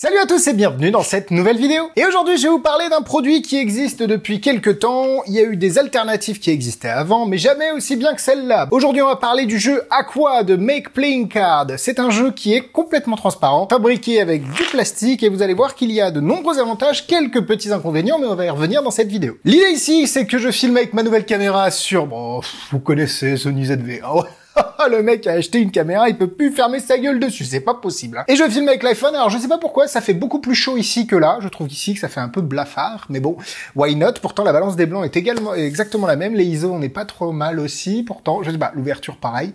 Salut à tous et bienvenue dans cette nouvelle vidéo. Et aujourd'hui, je vais vous parler d'un produit qui existe depuis quelques temps. Il y a eu des alternatives qui existaient avant, mais jamais aussi bien que celle-là. Aujourd'hui, on va parler du jeu Aqua de Make Playing Card. C'est un jeu qui est complètement transparent, fabriqué avec du plastique, et vous allez voir qu'il y a de nombreux avantages, quelques petits inconvénients, mais on va y revenir dans cette vidéo. L'idée ici, c'est que je filme avec ma nouvelle caméra sur, vous connaissez Sony ZV-1. Le mec a acheté une caméra, il peut plus fermer sa gueule dessus, c'est pas possible. Hein. Et je filme avec l'iPhone, alors je sais pas pourquoi, ça fait beaucoup plus chaud ici que là. Je trouve ici que ça fait un peu blafard, mais bon, why not? Pourtant, la balance des blancs est également exactement la même. Les ISO, on n'est pas trop mal aussi, pourtant, je sais pas, l'ouverture pareil.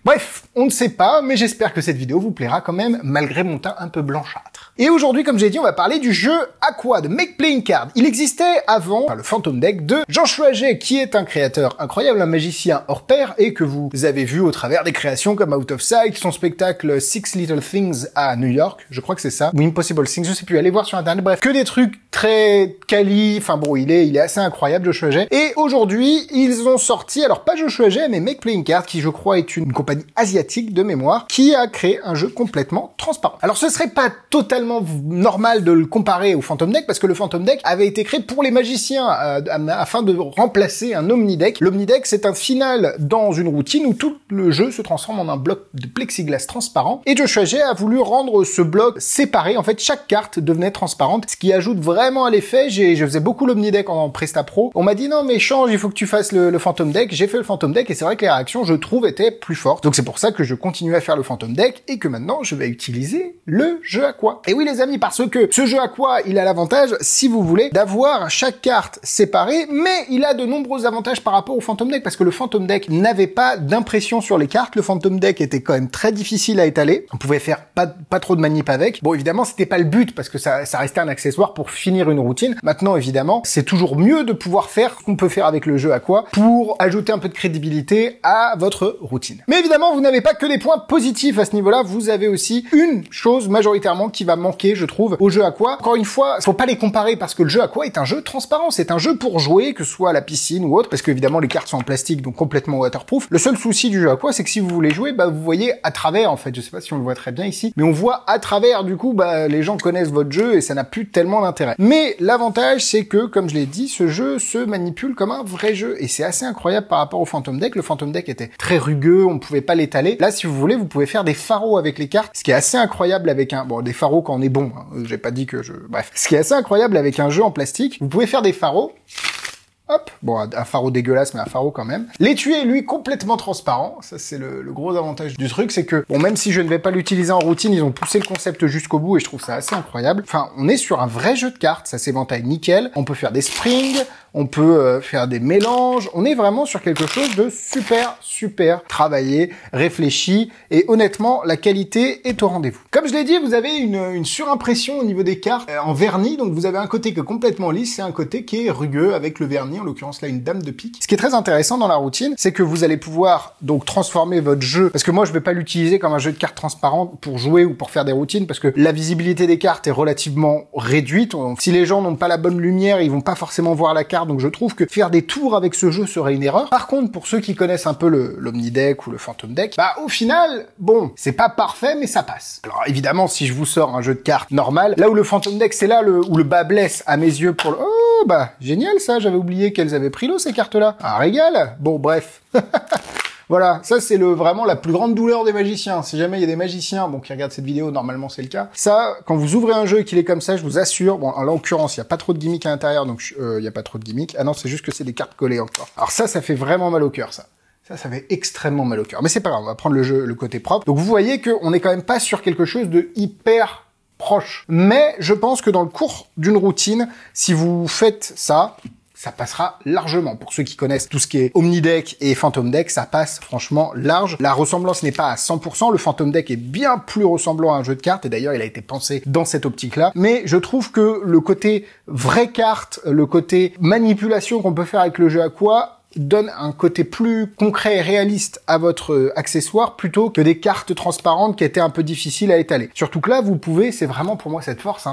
Bref, on ne sait pas, mais j'espère que cette vidéo vous plaira quand même, malgré mon teint un peu blanchâtre. Et aujourd'hui, comme j'ai dit, on va parler du jeu Aqua de Make Playing Card. Il existait avant le Phantom Deck de Joshua Jay, qui est un créateur incroyable, un magicien hors pair, et que vous avez vu au travers des créations comme Out of Sight, son spectacle Six Little Things à New York, je crois que c'est ça, ou Impossible Things, je sais plus, allez voir sur internet, bref, que des trucs très quali, enfin bon, il est assez incroyable, Joshua Jay. Et aujourd'hui, ils ont sorti, alors pas Joshua Jay, mais Make Playing Card, qui je crois est une compagnie asiatique de mémoire, qui a créé un jeu complètement transparent. Alors ce serait pas totalement normal de le comparer au Phantom Deck, parce que le Phantom Deck avait été créé pour les magiciens, afin de remplacer un Omnideck. L'Omnideck, c'est un final dans une routine où tout le jeu se transforme en un bloc de plexiglas transparent, et Joshua Jay a voulu rendre ce bloc séparé. En fait, chaque carte devenait transparente, ce qui ajoute vraiment à l'effet. Je faisais beaucoup l'Omnideck en Presta Pro. On m'a dit non mais change, il faut que tu fasses le Phantom Deck. J'ai fait le Phantom Deck, et c'est vrai que les réactions, je trouve, étaient plus fortes. Donc c'est pour ça que je continue à faire le Phantom Deck, et que maintenant, je vais utiliser le jeu Aqua. Et oui les amis, parce que ce jeu Aqua, il a l'avantage, si vous voulez, d'avoir chaque carte séparée, mais il a de nombreux avantages par rapport au Phantom Deck, parce que le Phantom Deck n'avait pas d'impression sur les cartes. Le Phantom Deck était quand même très difficile à étaler. On pouvait faire pas trop de manip avec. Bon, évidemment, c'était pas le but, parce que ça restait un accessoire pour finir une routine. Maintenant, évidemment, c'est toujours mieux de pouvoir faire ce qu'on peut faire avec le jeu Aqua pour ajouter un peu de crédibilité à votre routine. Mais évidemment, vous n'avez pas que des points positifs à ce niveau-là. Vous avez aussi une chose majoritairement qui va manquer, je trouve, au jeu Aqua. Encore une fois, faut pas les comparer, parce que le jeu Aqua est un jeu transparent. C'est un jeu pour jouer, que ce soit à la piscine ou autre, parce que évidemment les cartes sont en plastique, donc complètement waterproof. Le seul souci du jeu Aqua, c'est que si vous voulez jouer, vous voyez à travers, en fait. Je sais pas si on le voit très bien ici, mais on voit à travers, du coup, les gens connaissent votre jeu, et ça n'a plus tellement d'intérêt. Mais l'avantage, c'est que, comme je l'ai dit, ce jeu se manipule comme un vrai jeu, et c'est assez incroyable par rapport au Phantom Deck. Le Phantom Deck était très rugueux, on pouvait pas l'étaler. Là, si vous voulez, vous pouvez faire des pharos avec les cartes, ce qui est assez incroyable avec des pharos quand on est bon, hein. J'ai pas dit que bref. Ce qui est assez incroyable avec un jeu en plastique, vous pouvez faire des pharos. Hop, bon, un pharo dégueulasse, mais un pharo quand même. L'étui est, lui, complètement transparent. Ça, c'est le gros avantage du truc, c'est que, bon, même si je ne vais pas l'utiliser en routine, ils ont poussé le concept jusqu'au bout, et je trouve ça assez incroyable. Enfin, on est sur un vrai jeu de cartes, ça s'éventaille nickel. On peut faire des springs, on peut faire des mélanges. On est vraiment sur quelque chose de super travaillé, réfléchi, et honnêtement, la qualité est au rendez-vous. Comme je l'ai dit, vous avez une surimpression au niveau des cartes en vernis, donc vous avez un côté qui est complètement lisse, et un côté qui est rugueux avec le vernis, en l'occurrence là une dame de pique. Ce qui est très intéressant dans la routine, c'est que vous allez pouvoir donc transformer votre jeu, parce que moi je vais pas l'utiliser comme un jeu de cartes transparent pour jouer ou pour faire des routines, parce que la visibilité des cartes est relativement réduite. Donc, si les gens n'ont pas la bonne lumière, ils vont pas forcément voir la carte, donc je trouve que faire des tours avec ce jeu serait une erreur. Par contre, pour ceux qui connaissent un peu l'Omnideck ou le Phantom Deck, au final, bon, c'est pas parfait, mais ça passe. Alors évidemment, si je vous sors un jeu de cartes normal, là où le Phantom Deck, c'est là où le bas blesse à mes yeux pour le... Oh, génial ça, j'avais oublié qu'elles avaient pris l'eau, ces cartes-là. Un régal. Bon, bref. Voilà, ça c'est vraiment la plus grande douleur des magiciens. Si jamais il y a des magiciens, qui regardent cette vidéo, normalement c'est le cas. Ça, quand vous ouvrez un jeu et qu'il est comme ça, je vous assure, là en l'occurrence, il n'y a pas trop de gimmicks à l'intérieur, donc il n'y a pas trop de gimmicks. Ah non, c'est juste que c'est des cartes collées encore. Alors ça fait vraiment mal au cœur, ça. Ça fait extrêmement mal au cœur. Mais c'est pas grave, on va prendre le côté propre. Donc vous voyez qu'on est quand même pas sur quelque chose de hyper proche. Mais je pense que dans le cours d'une routine, si vous faites ça passera largement. Pour ceux qui connaissent tout ce qui est Omnideck et Phantom Deck, ça passe franchement large. La ressemblance n'est pas à 100%, le Phantom Deck est bien plus ressemblant à un jeu de cartes, et d'ailleurs il a été pensé dans cette optique-là, mais je trouve que le côté vraie carte, le côté manipulation qu'on peut faire avec le jeu Aqua, donne un côté plus concret et réaliste à votre accessoire, plutôt que des cartes transparentes qui étaient un peu difficiles à étaler. Surtout que là, vous pouvez, c'est vraiment pour moi cette force,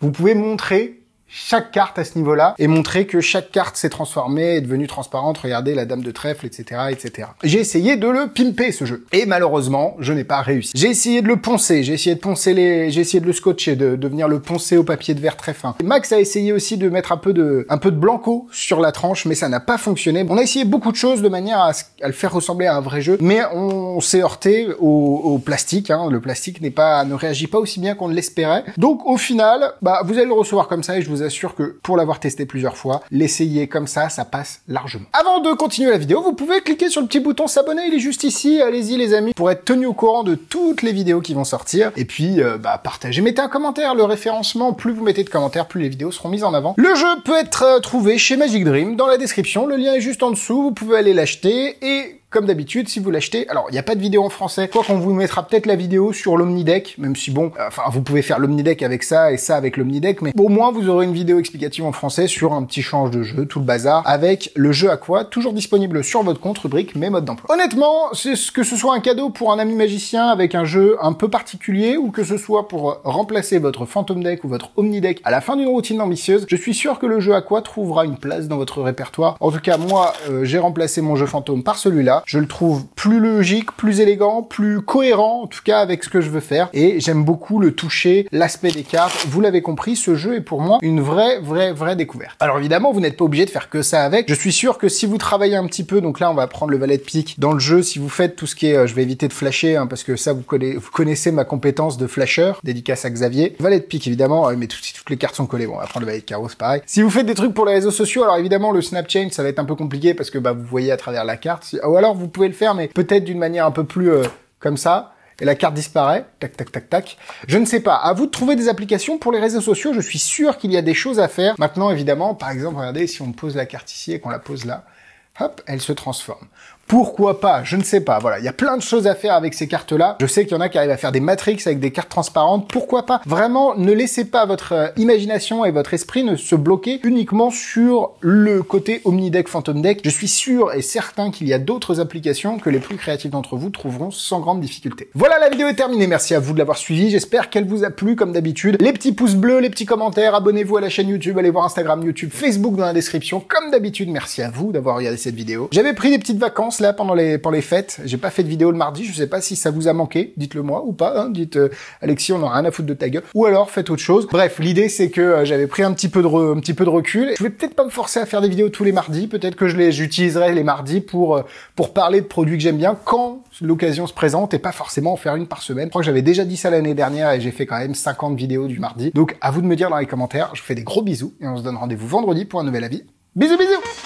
vous pouvez montrer chaque carte à ce niveau-là et montrer que chaque carte s'est transformée, est devenue transparente. Regardez la dame de trèfle, etc., etc. J'ai essayé de le pimper, ce jeu. Et malheureusement, je n'ai pas réussi. J'ai essayé de le poncer, j'ai essayé de le scotcher, de venir le poncer au papier de verre très fin. Et Max a essayé aussi de mettre un peu de blanco sur la tranche, mais ça n'a pas fonctionné. On a essayé beaucoup de choses de manière à le faire ressembler à un vrai jeu, mais on s'est heurté au plastique, hein. Le plastique ne réagit pas aussi bien qu'on ne l'espérait. Donc, au final, vous allez le recevoir comme ça et je vous assure que pour l'avoir testé plusieurs fois, l'essayer comme ça passe largement. Avant de continuer la vidéo, vous pouvez cliquer sur le petit bouton s'abonner, il est juste ici. Allez-y les amis, pour être tenu au courant de toutes les vidéos qui vont sortir. Et puis, partagez, mettez un commentaire. Le référencement, plus vous mettez de commentaires, plus les vidéos seront mises en avant. Le jeu peut être trouvé chez Magic Dream dans la description. Le lien est juste en dessous. Vous pouvez aller l'acheter et comme d'habitude, si vous l'achetez, alors il n'y a pas de vidéo en français, quoi qu'on vous mettra peut-être la vidéo sur l'Omnideck, même si bon, vous pouvez faire l'Omnideck avec ça et ça avec l'Omnideck, mais au moins vous aurez une vidéo explicative en français sur un petit change de jeu, tout le bazar, avec le jeu Aqua, toujours disponible sur votre compte, rubrique mes modes d'emploi. Honnêtement, que ce soit un cadeau pour un ami magicien avec un jeu un peu particulier, ou que ce soit pour remplacer votre Phantom Deck ou votre Omnideck à la fin d'une routine ambitieuse, je suis sûr que le jeu Aqua trouvera une place dans votre répertoire. En tout cas, moi, j'ai remplacé mon jeu fantôme par celui-là. Je le trouve plus logique, plus élégant, plus cohérent, en tout cas avec ce que je veux faire. Et j'aime beaucoup le toucher, l'aspect des cartes. Vous l'avez compris, ce jeu est pour moi une vraie découverte. Alors évidemment, vous n'êtes pas obligé de faire que ça avec. Je suis sûr que si vous travaillez un petit peu, donc là on va prendre le valet de pique dans le jeu, si vous faites tout ce qui est, je vais éviter de flasher, hein, parce que ça vous connaissez ma compétence de flasher, dédicace à Xavier. Valet de pique évidemment, mais si toutes les cartes sont collées, bon on va prendre le valet de carreau, c'est pareil. Si vous faites des trucs pour les réseaux sociaux, alors évidemment le snap chain ça va être un peu compliqué parce que vous voyez à travers la carte, ou alors vous pouvez le faire, mais peut-être d'une manière un peu plus comme ça, et la carte disparaît, tac, tac, tac, tac. Je ne sais pas, à vous de trouver des applications pour les réseaux sociaux, je suis sûr qu'il y a des choses à faire. Maintenant, évidemment, par exemple, regardez, si on pose la carte ici et qu'on la pose là, hop, elle se transforme. Pourquoi pas? Je ne sais pas. Voilà, il y a plein de choses à faire avec ces cartes-là. Je sais qu'il y en a qui arrivent à faire des matrix avec des cartes transparentes. Pourquoi pas? Vraiment, ne laissez pas votre imagination et votre esprit ne se bloquer uniquement sur le côté Omnideck, Phantom Deck. Je suis sûr et certain qu'il y a d'autres applications que les plus créatifs d'entre vous trouveront sans grande difficulté. Voilà, la vidéo est terminée. Merci à vous de l'avoir suivi. J'espère qu'elle vous a plu comme d'habitude. Les petits pouces bleus, les petits commentaires, abonnez-vous à la chaîne YouTube, allez voir Instagram, YouTube, Facebook dans la description. Comme d'habitude, merci à vous d'avoir regardé cette vidéo. J'avais pris des petites vacances là pendant les fêtes. J'ai pas fait de vidéo le mardi, je sais pas si ça vous a manqué, dites-le moi ou pas, hein. Dites Alexis, on en a rien à foutre de ta gueule, ou alors faites autre chose. Bref, l'idée c'est que j'avais pris un petit peu de recul. Je vais peut-être pas me forcer à faire des vidéos tous les mardis, peut-être que j'utiliserai les mardis pour parler de produits que j'aime bien quand l'occasion se présente et pas forcément en faire une par semaine. Je crois que j'avais déjà dit ça l'année dernière et j'ai fait quand même 50 vidéos du mardi. Donc à vous de me dire dans les commentaires. Je vous fais des gros bisous et on se donne rendez-vous vendredi pour un nouvel avis. Bisous bisous.